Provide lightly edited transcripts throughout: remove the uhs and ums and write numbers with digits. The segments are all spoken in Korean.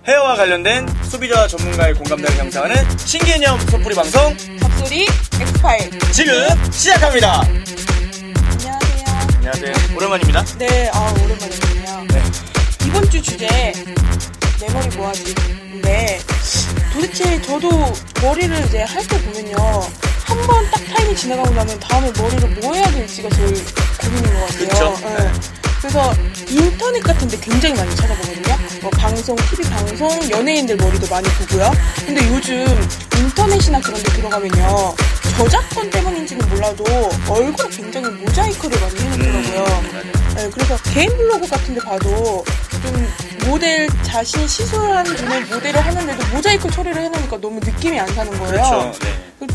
헤어와 관련된 소비자 전문가의 공감대를 형성하는 신개념 섣부리 방송 잡소리 엑스파일 지금 시작합니다. 안녕하세요. 안녕하세요. 오랜만입니다. 네, 오랜만이네요. 네. 이번 주 주제 내 머리 뭐하지인데 도대체 저도 머리를 이제 할 때 보면요, 한 번 딱 타임이 지나가고 나면 다음에 머리를 뭐 해야 될지가 제일 고민인 것 같아요. 그쵸? 네. 그래서 인터넷 같은 데 굉장히 많이 찾아보거든요. 방송, TV 방송, 연예인들 머리도 많이 보고요. 근데 요즘 인터넷이나 그런 데 들어가면요, 저작권 때문인지는 몰라도 얼굴에 굉장히 모자이크를 많이 해놓더라고요. 네, 그래서 개인 블로그 같은 데 봐도 좀 모델 자신이 시술한 분의 모델을 하는데도 모자이크 처리를 해놓으니까 너무 느낌이 안 사는 거예요. 그렇죠. 네.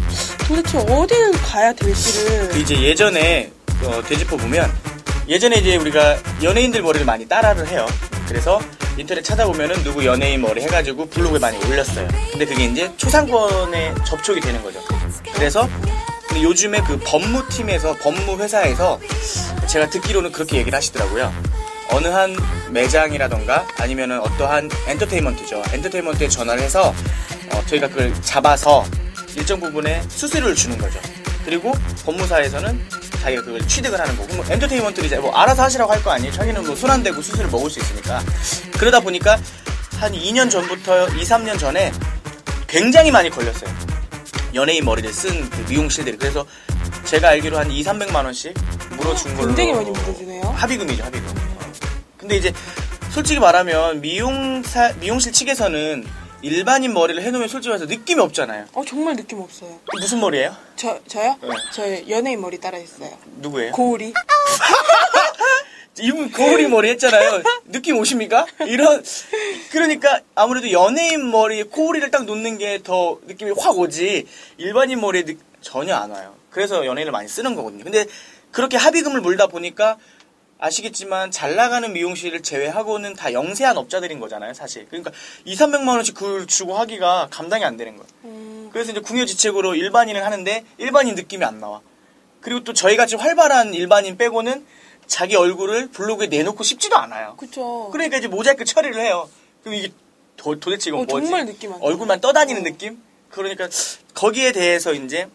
도대체 어딜 가야 될지를. 이제 예전에 되짚어 보면 예전에 이제 우리가 연예인들 머리를 많이 따라를 해요. 그래서 인터넷 찾아보면은 누구 연예인 머리 해가지고 블로그에 많이 올렸어요. 근데 그게 이제 초상권에 접촉이 되는 거죠. 그래서 근데 요즘에 그 법무팀에서 법무회사에서 제가 듣기로는 그렇게 얘기를 하시더라고요. 어느 한 매장이라던가 아니면은 어떠한 엔터테인먼트죠. 엔터테인먼트에 전화를 해서 저희가 그걸 잡아서 일정 부분의 수수료를 주는 거죠. 그리고 법무사에서는 자기가 그걸 취득을 하는 거고, 뭐 엔터테인먼트를 이제 뭐 알아서 하시라고 할 거 아니에요. 자기는 뭐 손 안 대고 수수료를 먹을 수 있으니까. 그러다 보니까 한 2년 전부터 2, 3년 전에 굉장히 많이 걸렸어요. 연예인 머리를 쓴 그 미용실들이. 그래서 제가 알기로 한 2, 300만 원씩 물어준 걸로. 굉장히 많이 물어주네요. 합의금이죠, 합의금. 근데 이제 솔직히 말하면 미용실 측에서는 일반인 머리를 해놓으면 솔직히 말해서 느낌이 없잖아요. 정말 느낌 없어요. 무슨 머리예요? 저요? 네. 저 연예인 머리 따라 했어요. 누구예요? 고우리. 이분 고우리 머리 했잖아요. 느낌 오십니까? 그러니까 아무래도 연예인 머리에 고우리를 딱 놓는 게 더 느낌이 확 오지, 일반인 머리에 전혀 안 와요. 그래서 연예인을 많이 쓰는 거거든요. 근데 그렇게 합의금을 물다 보니까 아시겠지만 잘 나가는 미용실을 제외하고는 다 영세한 업자들인 거잖아요, 사실. 그러니까 2, 300만 원씩 그걸 주고 하기가 감당이 안 되는 거예요. 그래서 이제 궁여지책으로 일반인을 하는데 일반인 느낌이 안 나와. 그리고 또 저희같이 활발한 일반인 빼고는 자기 얼굴을 블로그에 내놓고 싶지도 않아요. 그쵸. 그러니까 이제 모자이크 처리를 해요. 그럼 이게 도대체 이건 뭐지? 정말 느낌 안 나. 얼굴만 떠다니는 느낌? 그러니까 거기에 대해서 이제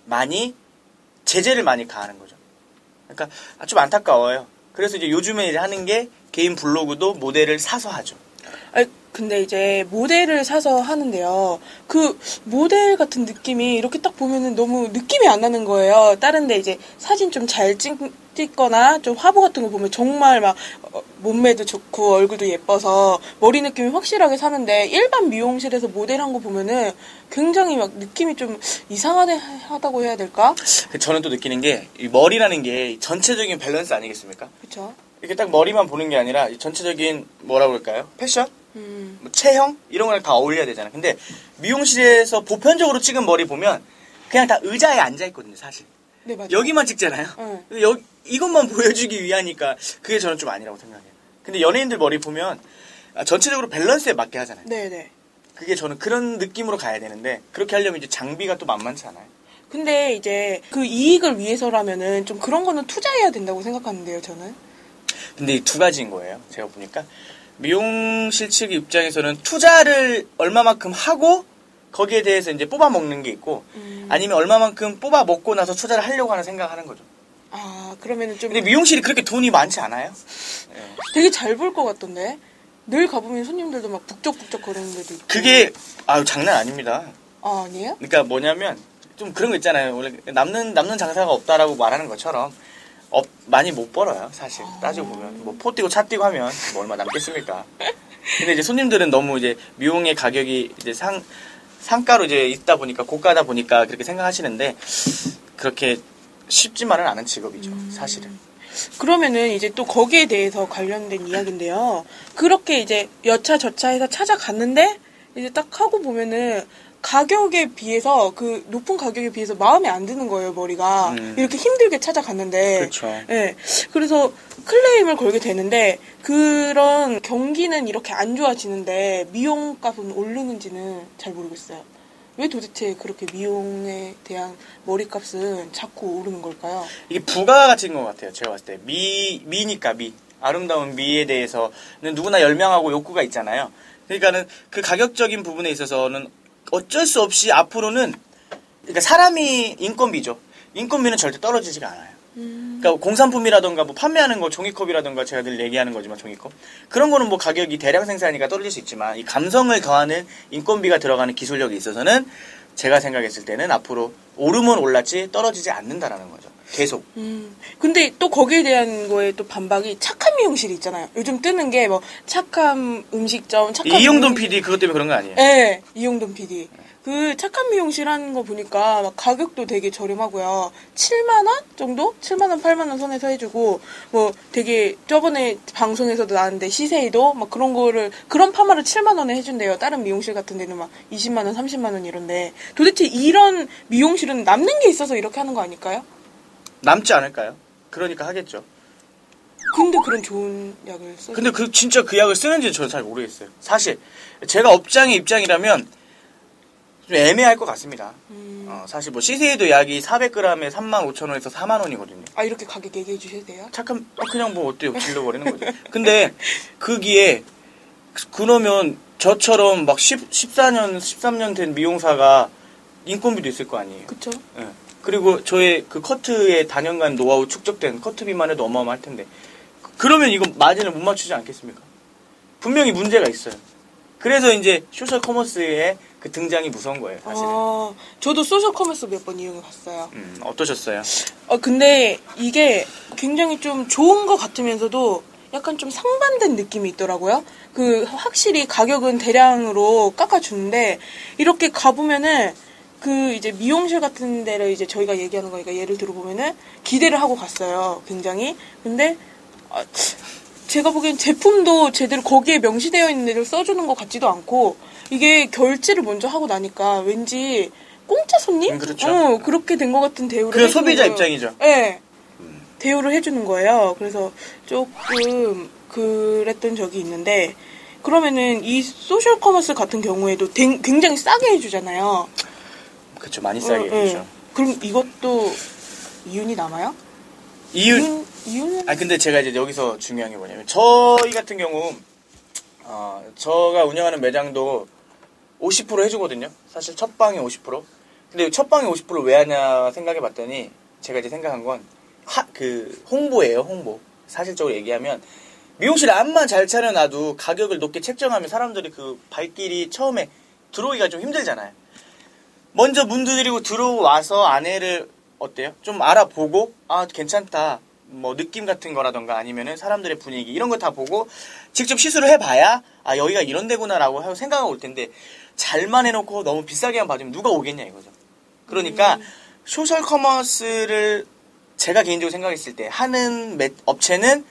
많이 제재를 많이 가하는 거죠. 그러니까 좀 안타까워요. 그래서 이제 요즘에 이제 하는 게 개인 블로그도 모델을 사서 하죠. 근데 이제 모델을 사서 하는데요, 그 모델 같은 느낌이 이렇게 딱 보면은 너무 느낌이 안 나는 거예요. 다른데 이제 사진 좀 잘 찍거나 좀 화보 같은 거 보면 정말 막 몸매도 좋고 얼굴도 예뻐서 머리 느낌이 확실하게 사는데, 일반 미용실에서 모델한 거 보면은 굉장히 막 느낌이 좀 이상하다고 해야 될까? 저는 또 느끼는 게 이 머리라는 게 전체적인 밸런스 아니겠습니까? 그쵸. 이렇게 딱 머리만 보는 게 아니라 전체적인 뭐라고 그럴까요? 패션? 뭐 체형? 이런 거랑 다 어울려야 되잖아요. 근데 미용실에서 보편적으로 찍은 머리 보면 그냥 다 의자에 앉아있거든요, 사실. 네, 맞아요. 여기만 찍잖아요. 근데 이것만 보여주기 위하니까 그게 저는 좀 아니라고 생각해요. 근데 연예인들 머리 보면 전체적으로 밸런스에 맞게 하잖아요. 네네. 그게 저는 그런 느낌으로 가야 되는데, 그렇게 하려면 이제 장비가 또 만만치 않아요. 근데 이제 그 이익을 위해서라면은 좀 그런 거는 투자해야 된다고 생각하는데요, 저는. 근데 이 두 가지인 거예요, 제가 보니까. 미용실 측 입장에서는 투자를 얼마만큼 하고 거기에 대해서 이제 뽑아 먹는 게 있고, 아니면 얼마만큼 뽑아 먹고 나서 투자를 하려고 하는 생각을 하는 거죠. 그러면은 좀. 근데 미용실이 그렇게 돈이 많지 않아요? 네. 되게 잘 볼 것 같던데. 늘 가보면 손님들도 막 북적북적 거리는 데도 있고. 그게 장난 아닙니다. 아니에요? 그러니까 뭐냐면 좀 그런 거 있잖아요. 원래 남는 장사가 없다라고 말하는 것처럼 많이 못 벌어요, 사실. 따지고 보면 뭐 포 뛰고 차 뛰고 하면 뭐 얼마 남겠습니까? 근데 이제 손님들은 너무 이제 미용의 가격이 이제 상가로 이제 있다 보니까, 고가다 보니까 그렇게 생각하시는데, 그렇게 쉽지만은 않은 직업이죠, 사실은. 그러면은 이제 또 거기에 대해서 관련된 이야기인데요. 그렇게 이제 여차저차해서 찾아갔는데 이제 딱 하고 보면은 가격에 비해서, 그 높은 가격에 비해서 마음에 안 드는 거예요, 머리가. 이렇게 힘들게 찾아갔는데. 그렇죠. 네. 그래서 클레임을 걸게 되는데, 그런 경기는 이렇게 안 좋아지는데 미용값은 오르는지는 잘 모르겠어요. 왜 도대체 그렇게 미용에 대한 머리값은 자꾸 오르는 걸까요? 이게 부가가치인 것 같아요, 제가 봤을 때. 미니까, 미. 아름다운 미에 대해서는 누구나 열망하고 욕구가 있잖아요. 그러니까는 그 가격적인 부분에 있어서는 어쩔 수 없이 앞으로는 그러니까 사람이 인건비죠. 인건비는 절대 떨어지지가 않아요. 그러니까 공산품이라던가 뭐 판매하는 거 종이컵이라던가 제가 늘 얘기하는 거지만 종이컵 그런 거는 뭐 가격이 대량 생산이니까 떨어질 수 있지만 이 감성을 더하는 인건비가 들어가는 기술력에 있어서는 제가 생각했을 때는 앞으로 오르면 올랐지 떨어지지 않는다라는 거죠. 계속. 근데 또 거기에 대한 거에 또 반박이 착한 미용실이 있잖아요. 요즘 뜨는 게 뭐 착한 음식점, 착한 이용돈 PD 그것 때문에 그런 거 아니에요? 네, 이용돈 PD. 그 착한 미용실 하는 거 보니까 막 가격도 되게 저렴하고요. 7만 원 정도? 7만 원, 8만 원 선에서 해주고 뭐 되게 저번에 방송에서도 나왔는데 시세이도 막 그런 거를 그런 파마를 7만 원에 해준대요. 다른 미용실 같은 데는 막 20만 원, 30만 원 이런데 도대체 이런 미용실은 남는 게 있어서 이렇게 하는 거 아닐까요? 남지 않을까요? 그러니까 하겠죠. 근데 그런 좋은 약을 써. 근데 그 진짜 그 약을 쓰는지 저는 잘 모르겠어요. 사실 제가 업장의 입장이라면 좀 애매할 것 같습니다. 사실 뭐 시세이도 약이 400g에 35,000원에서 4만 원이거든요. 아 이렇게 가격 얘기해 주셔도 돼요? 착한 그냥 뭐 어때요? 질러버리는 거죠. 근데 거기에 그러면 저처럼 막 14년, 13년 된 미용사가 인건비도 있을 거 아니에요. 그쵸? 예. 그리고 저의 그 커트의 단연간 노하우 축적된 커트비만 해도 어마어마할 텐데 그러면 이거 마진을 못 맞추지 않겠습니까? 분명히 문제가 있어요. 그래서 이제 소셜 커머스의 그 등장이 무서운 거예요, 사실은. 저도 소셜 커머스 몇 번 이용해 봤어요. 어떠셨어요? 근데 이게 굉장히 좀 좋은 것 같으면서도 약간 좀 상반된 느낌이 있더라고요. 그 확실히 가격은 대량으로 깎아주는데 이렇게 가보면은 그 이제 미용실 같은 데를 이제 저희가 얘기하는 거니까 예를 들어보면은 기대를 하고 갔어요. 굉장히. 근데 제가 보기엔 제품도 제대로 거기에 명시되어 있는 데를 써주는 것 같지도 않고 이게 결제를 먼저 하고 나니까 왠지 공짜 손님? 그렇죠. 그렇게 된 것 같은 대우를 그 소비자 입장이죠. 네. 대우를 해주는 거예요. 그래서 조금 그랬던 적이 있는데 그러면은 이 소셜 커머스 같은 경우에도 굉장히 싸게 해주잖아요. 그렇죠. 많이 싸게 해주죠. 그럼 이것도 이윤이 남아요? 이윤은? 근데 제가 이제 여기서 중요한 게 뭐냐면 저희 같은 경우 저가 운영하는 매장도 50% 해주거든요. 사실 첫 방에 50%. 근데 첫 방에 50%를 왜 하냐 생각해 봤더니 제가 이제 생각한 건 그 홍보예요. 홍보. 사실적으로 얘기하면 미용실 안만 잘 차려놔도 가격을 높게 책정하면 사람들이 그 발길이 처음에 들어오기가 좀 힘들잖아요. 먼저 문 두드리고 들어와서 안에를 어때요? 좀 알아보고 괜찮다. 뭐 느낌 같은 거라던가 아니면은 사람들의 분위기 이런 거 다 보고 직접 시술을 해봐야 여기가 이런 데구나라고 하고 생각이 올 텐데 잘만 해놓고 너무 비싸게만 봐주면 누가 오겠냐 이거죠. 그러니까 소셜 커머스를 제가 개인적으로 생각했을 때 하는 업체는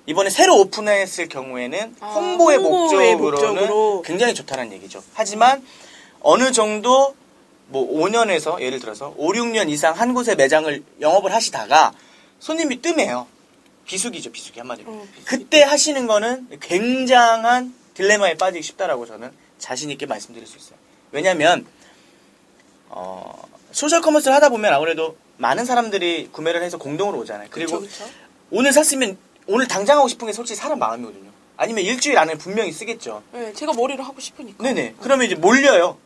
이번에 새로 오픈했을 경우에는 홍보의 목적으로는 굉장히 좋다는 얘기죠. 하지만 어느 정도 뭐 5년에서 예를 들어서 5, 6년 이상 한 곳에 매장을 영업을 하시다가 손님이 뜸해요. 비수기죠, 비수기 한마디로. 그때 하시는 거는 굉장한 딜레마에 빠지기 쉽다라고 저는 자신 있게 말씀드릴 수 있어요. 왜냐면 소셜 커머스를 하다 보면 아무래도 많은 사람들이 구매를 해서 공동으로 오잖아요. 그리고 그쵸. 오늘 샀으면 오늘 당장 하고 싶은 게 솔직히 사람 마음이거든요. 아니면 일주일 안에 분명히 쓰겠죠. 네, 제가 머리를 하고 싶으니까. 네네. 그러면 이제 몰려요.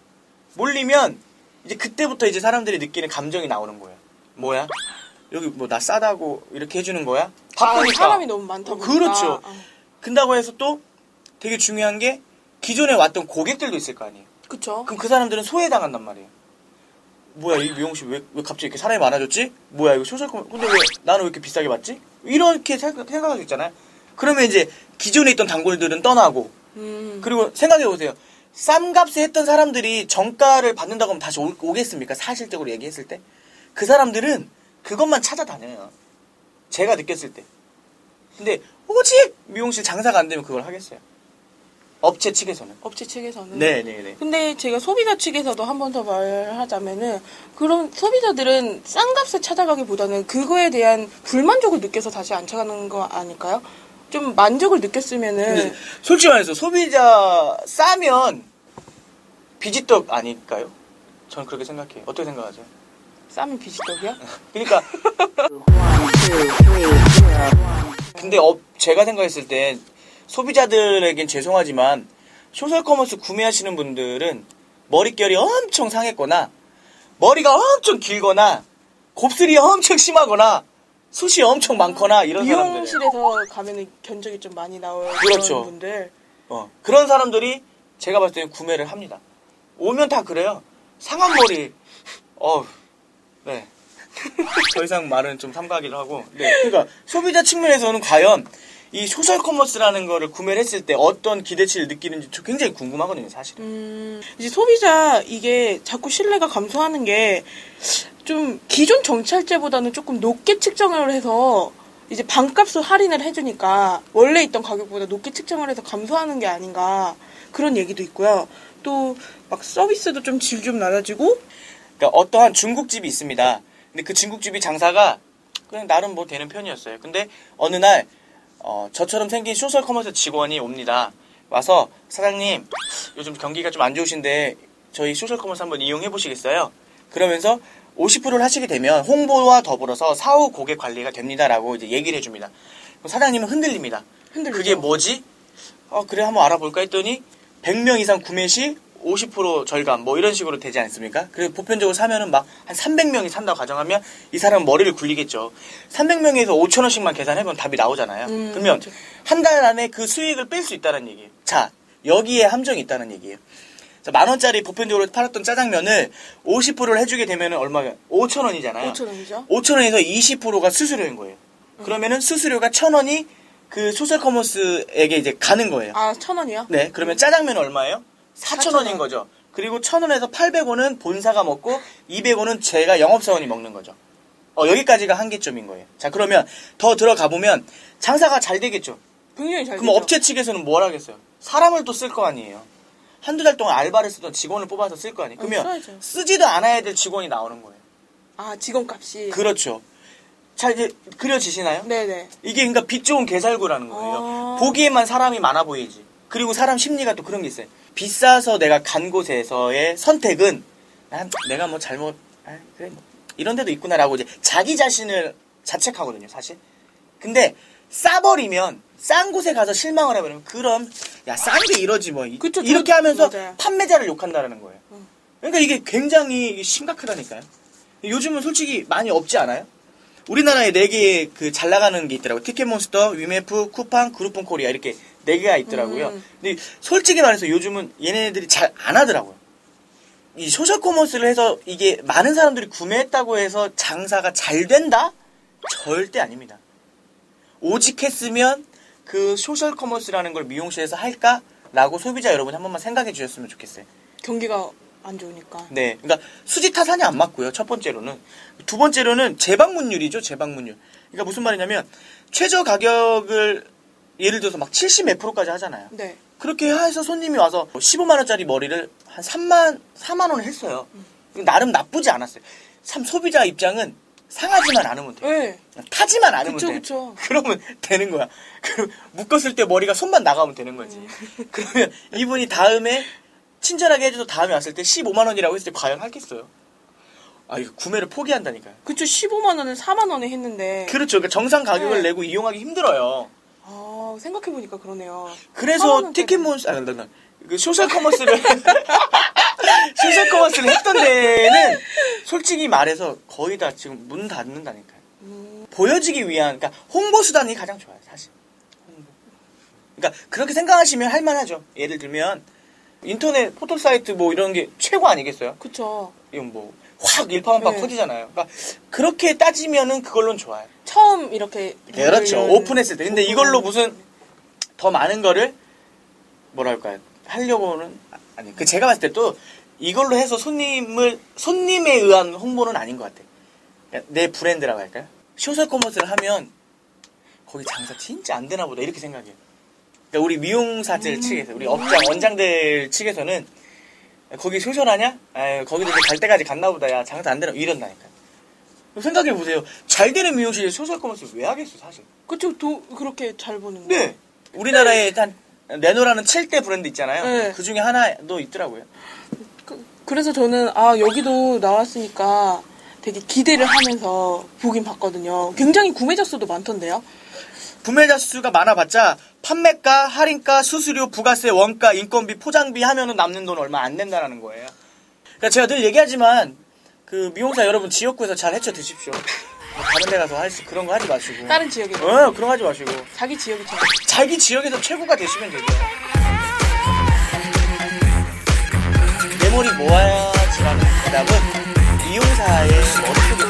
몰리면 이제 그때부터 이제 사람들이 느끼는 감정이 나오는 거예요. 뭐야? 여기 뭐 나 싸다고 이렇게 해주는 거야? 바쁘니까. 사람이 너무 많다 보니까. 그렇죠. 근다고 해서 또 되게 중요한 게 기존에 왔던 고객들도 있을 거 아니에요. 그쵸. 그럼 그 사람들은 소외당한단 말이에요. 뭐야 이 미용실 왜 갑자기 이렇게 사람이 많아졌지? 뭐야 이거 소셜 커머스 근데 왜 나는 왜 이렇게 비싸게 받지? 이렇게 생각할 수 있잖아요. 그러면 이제 기존에 있던 단골들은 떠나고 그리고 생각해보세요. 싼 값에 했던 사람들이 정가를 받는다고 하면 다시 오겠습니까? 사실적으로 얘기했을 때 그 사람들은 그것만 찾아다녀요. 제가 느꼈을 때. 근데 오직 미용실 장사가 안 되면 그걸 하겠어요. 업체 측에서는. 업체 측에서는. 네네네. 근데 제가 소비자 측에서도 한 번 더 말하자면은 그런 소비자들은 싼 값을 찾아가기보다는 그거에 대한 불만족을 느껴서 다시 안 찾아가는 거 아닐까요? 좀 만족을 느꼈으면은. 솔직히 말해서 소비자 싸면 비지떡 아닐까요? 저는 그렇게 생각해요. 어떻게 생각하세요? 싸면 비지떡이야? 그러니까 근데 제가 생각했을 때 소비자들에겐 죄송하지만 소셜 커머스 구매하시는 분들은 머릿결이 엄청 상했거나 머리가 엄청 길거나 곱슬이 엄청 심하거나 숱이 엄청 많거나 이런 사람들. 미용실에서 가면은 견적이 좀 많이 나올 그렇죠. 그런 분들. 그런 사람들이 제가 봤을 때는 구매를 합니다. 오면 다 그래요. 상한 머리. 네. 더 이상 말은 좀 삼가하기로 하고. 네. 그러니까 소비자 측면에서는 과연 이 소셜 커머스라는 거를 구매를 했을 때 어떤 기대치를 느끼는지 저 굉장히 궁금하거든요, 사실은. 이제 소비자 이게 자꾸 신뢰가 감소하는 게 좀 기존 정찰제보다는 조금 높게 측정을 해서 이제 반값을 할인을 해주니까 원래 있던 가격보다 높게 측정을 해서 감소하는 게 아닌가 그런 얘기도 있고요. 또 막 서비스도 좀 질 좀 낮아지고. 그러니까 어떠한 중국집이 있습니다. 근데 그 중국집이 장사가 그냥 나름 뭐 되는 편이었어요. 근데 어느 날 저처럼 생긴 소셜 커머스 직원이 옵니다. 와서 사장님 요즘 경기가 좀 안 좋으신데 저희 소셜 커머스 한번 이용해 보시겠어요? 그러면서 50%를 하시게 되면 홍보와 더불어서 사후 고객 관리가 됩니다라고 이제 얘기를 해줍니다. 그럼 사장님은 흔들립니다. 흔들리죠. 그게 뭐지? 그래 한번 알아볼까 했더니 100명 이상 구매 시 50% 절감 뭐 이런 식으로 되지 않습니까? 그리고 보편적으로 사면은 막 한 300명이 산다고 가정하면 이 사람은 머리를 굴리겠죠. 300명에서 5,000원씩만 계산해보면 답이 나오잖아요. 그러면 그렇죠. 한 달 안에 그 수익을 뺄 수 있다는 얘기예요. 자, 여기에 함정이 있다는 얘기예요. 자, 10,000원짜리 보편적으로 팔았던 짜장면을 50%를 해주게 되면 얼마가? 5,000원이잖아요. 5,000원이죠. 5,000원에서 20%가 수수료인 거예요. 그러면은 수수료가 1,000원이 그 소셜 커머스에게 이제 가는 거예요. 1,000원이요? 네, 그러면 짜장면은 얼마예요? 4,000원인 거죠. 그리고 1,000원에서 800원은 본사가 먹고 200원은 제가 영업사원이 먹는 거죠. 여기까지가 한계점인 거예요. 자, 그러면 더 들어가 보면 장사가 잘 되겠죠. 굉장히 잘 그럼 되죠. 업체 측에서는 뭘 하겠어요? 사람을 또 쓸 거 아니에요. 한두 달 동안 알바를 쓰던 직원을 뽑아서 쓸 거 아니에요. 그러면 써야죠. 쓰지도 않아야 될 직원이 나오는 거예요. 직원값이. 그렇죠. 자, 이제 그려지시나요? 네네. 이게 그러니까 빛 좋은 개살구라는 거예요. 보기에만 사람이 많아 보이지. 그리고 사람 심리가 또 그런 게 있어요. 비싸서 내가 간 곳에서의 선택은 내가 뭐 잘못 그래 뭐 이런 데도 있구나라고 이제 자기 자신을 자책하거든요, 사실. 근데 싸버리면 싼 곳에 가서 실망을 해버리면 그럼 야 싼데 이러지 뭐 그쵸, 이렇게 하면서 맞아요. 판매자를 욕한다라는 거예요. 그러니까 이게 굉장히 심각하다니까요. 요즘은 솔직히 많이 없지 않아요? 우리나라에 4개의 그 잘 나가는 게 있더라고요. 티켓몬스터, 위메프, 쿠팡, 그룹폰 코리아 이렇게 4개가 있더라고요. 근데 솔직히 말해서 요즘은 얘네들이 잘 안 하더라고요. 이 소셜 커머스를 해서 이게 많은 사람들이 구매했다고 해서 장사가 잘 된다? 절대 아닙니다. 오직 했으면 그 소셜 커머스라는 걸 미용실에서 할까? 라고 소비자 여러분이 한 번만 생각해 주셨으면 좋겠어요. 경기가 안 좋으니까. 네. 그러니까 수지 타산이 안 맞고요. 첫 번째로는. 두 번째로는 재방문율이죠. 재방문율. 그러니까 무슨 말이냐면 최저 가격을 예를 들어서 막 70 몇 프로까지 하잖아요. 네. 그렇게 해서 손님이 와서 15만 원짜리 머리를 한 4만 원을 했어요. 나름 나쁘지 않았어요. 참 소비자 입장은 상하지만 않으면 돼요. 네. 타지만 않으면 그쵸, 돼. 그쵸. 그러면 되는 거야. 그럼 묶었을 때 머리가 손만 나가면 되는 거지. 그러면 이분이 다음에 친절하게 해줘서 다음에 왔을 때 15만 원이라고 했을 때 과연 하겠어요? 이거 구매를 포기한다니까요. 그쵸, 15만 원을 4만 원에 했는데. 그렇죠. 그러니까 정상 가격을 네. 내고 이용하기 힘들어요. 생각해보니까 그러네요. 그래서 티켓몬스, 그 소셜 커머스를, 소셜 커머스를 했던 데는 솔직히 말해서 거의 다 지금 문 닫는다니까요. 보여지기 위한, 그러니까 홍보 수단이 가장 좋아요, 사실. 홍보. 그러니까 그렇게 생각하시면 할만하죠. 예를 들면, 인터넷 포털 사이트 뭐 이런 게 최고 아니겠어요? 그쵸. 이건 뭐, 확 일파만파 네. 커지잖아요. 그러니까 그렇게 따지면은 그걸로는 좋아요. 처음 이렇게. 그렇죠. 문을 오픈했을 때. 근데 이걸로 무슨 더 많은 거를 뭐랄까요 하려고는 아니. 그 제가 봤을 때 또 이걸로 해서 손님에 의한 홍보는 아닌 것 같아요. 그러니까 내 브랜드라고 할까요? 소셜 커머스를 하면 거기 장사 진짜 안 되나 보다 이렇게 생각해요. 그러니까 우리 미용사들 측에서 우리 업장 원장들 측에서는 거기 소셜하냐? 거기도 이제 갈 때까지 갔나 보다. 야 장사 안 되나 이런다니까. 생각해 보세요. 잘 되는 미용실에 소셜 커머스 왜 하겠어 사실. 그쵸, 그렇게 잘 보는 거. 네. 우리나라에 한 네노라는 7대 브랜드 있잖아요. 네. 그 중에 하나도 있더라고요. 그래서 저는 여기도 나왔으니까 되게 기대를 하면서 보긴 봤거든요. 굉장히 구매자 수도 많던데요. 구매자 수가 많아봤자 판매가, 할인가, 수수료, 부가세, 원가, 인건비, 포장비 하면은 남는 돈 얼마 안 된다는 거예요. 그러니까 제가 늘 얘기하지만 그 미용사 여러분 지역구에서 잘 헤쳐 드십시오. 다른 데 가서 그런 거 하지 마시고. 다른 지역에서. 그런 거 하지 마시고. 자기 지역이 최고. 자기 지역에서 최고가 되시면 되죠. 내 머리 모아야지라는 대답은 미용사의 머릿속에